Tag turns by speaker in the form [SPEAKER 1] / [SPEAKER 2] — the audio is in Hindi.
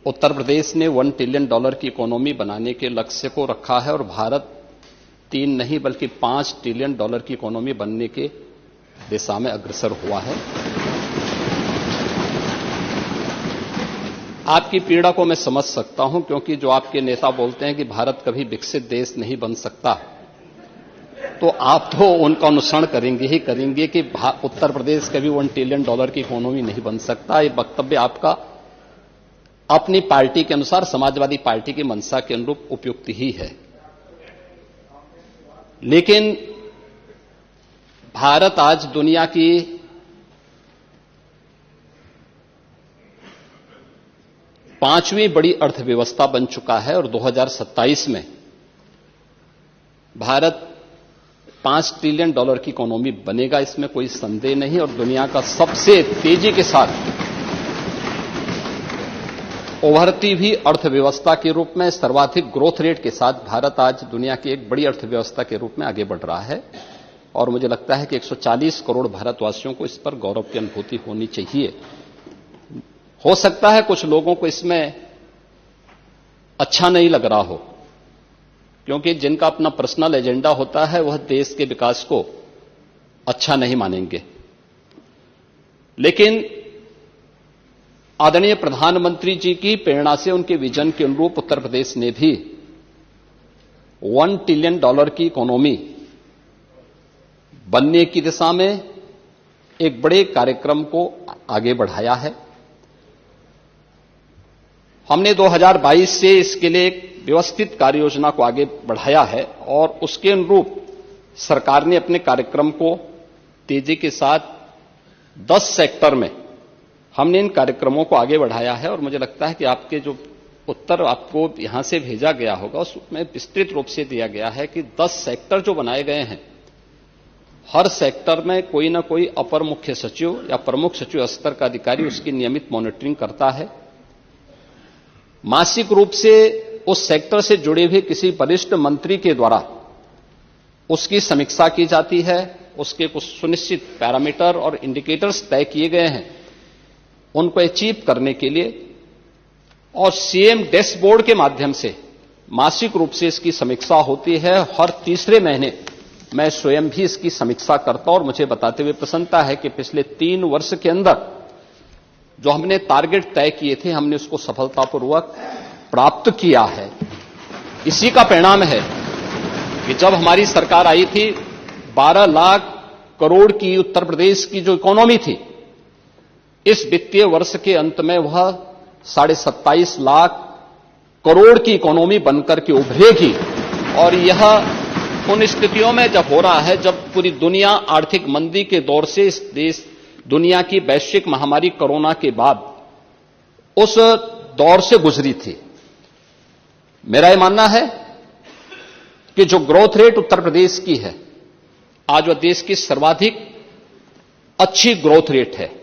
[SPEAKER 1] उत्तर प्रदेश ने $1 ट्रिलियन की इकोनॉमी बनाने के लक्ष्य को रखा है और भारत 3 नहीं बल्कि $5 ट्रिलियन की इकोनॉमी बनने के दिशा में अग्रसर हुआ है। आपकी पीड़ा को मैं समझ सकता हूं, क्योंकि जो आपके नेता बोलते हैं कि भारत कभी विकसित देश नहीं बन सकता, तो आप तो उनका अनुसरण करेंगे ही करेंगे कि उत्तर प्रदेश कभी $1 ट्रिलियन की इकोनॉमी नहीं बन सकता। ये वक्तव्य आपका अपनी पार्टी के अनुसार, समाजवादी पार्टी की मंशा के अनुरूप उपयुक्त ही है। लेकिन भारत आज दुनिया की पांचवीं बड़ी अर्थव्यवस्था बन चुका है और 2027 में भारत $5 ट्रिलियन की इकोनॉमी बनेगा, इसमें कोई संदेह नहीं। और दुनिया का सबसे तेजी के साथ उभरती हुई अर्थव्यवस्था के रूप में, सर्वाधिक ग्रोथ रेट के साथ भारत आज दुनिया की एक बड़ी अर्थव्यवस्था के रूप में आगे बढ़ रहा है। और मुझे लगता है कि 140 करोड़ भारतवासियों को इस पर गौरव की अनुभूति होनी चाहिए। हो सकता है कुछ लोगों को इसमें अच्छा नहीं लग रहा हो, क्योंकि जिनका अपना पर्सनल एजेंडा होता है वह देश के विकास को अच्छा नहीं मानेंगे। लेकिन आदरणीय प्रधानमंत्री जी की प्रेरणा से, उनके विजन के अनुरूप उत्तर प्रदेश ने भी $1 ट्रिलियन की इकोनॉमी बनने की दिशा में एक बड़े कार्यक्रम को आगे बढ़ाया है। हमने 2022 से इसके लिए एक व्यवस्थित कार्य योजना को आगे बढ़ाया है और उसके अनुरूप सरकार ने अपने कार्यक्रम को तेजी के साथ 10 सेक्टर में हमने इन कार्यक्रमों को आगे बढ़ाया है। और मुझे लगता है कि आपके जो उत्तर आपको यहां से भेजा गया होगा उसमें विस्तृत रूप से दिया गया है कि 10 सेक्टर जो बनाए गए हैं, हर सेक्टर में कोई ना कोई अपर मुख्य सचिव या प्रमुख सचिव स्तर का अधिकारी उसकी नियमित मॉनिटरिंग करता है। मासिक रूप से उस सेक्टर से जुड़े हुए किसी वरिष्ठ मंत्री के द्वारा उसकी समीक्षा की जाती है। उसके कुछ सुनिश्चित पैरामीटर और इंडिकेटर्स तय किए गए हैं उनको अचीव करने के लिए, और सीएम डैशबोर्ड के माध्यम से मासिक रूप से इसकी समीक्षा होती है। हर तीसरे महीने मैं स्वयं भी इसकी समीक्षा करता हूं और मुझे बताते हुए प्रसन्नता है कि पिछले 3 वर्ष के अंदर जो हमने टारगेट तय किए थे, हमने उसको सफलतापूर्वक प्राप्त किया है। इसी का परिणाम है कि जब हमारी सरकार आई थी, 12 लाख करोड़ की उत्तर प्रदेश की जो इकोनॉमी थी, इस वित्तीय वर्ष के अंत में वह 27.5 लाख करोड़ की इकोनॉमी बनकर के उभरेगी। और यह उन स्थितियों में जब हो रहा है जब पूरी दुनिया आर्थिक मंदी के दौर से, इस देश दुनिया की वैश्विक महामारी कोरोना के बाद उस दौर से गुजरी थी। मेरा यह मानना है कि जो ग्रोथ रेट उत्तर प्रदेश की है, आज वह देश की सर्वाधिक अच्छी ग्रोथ रेट है।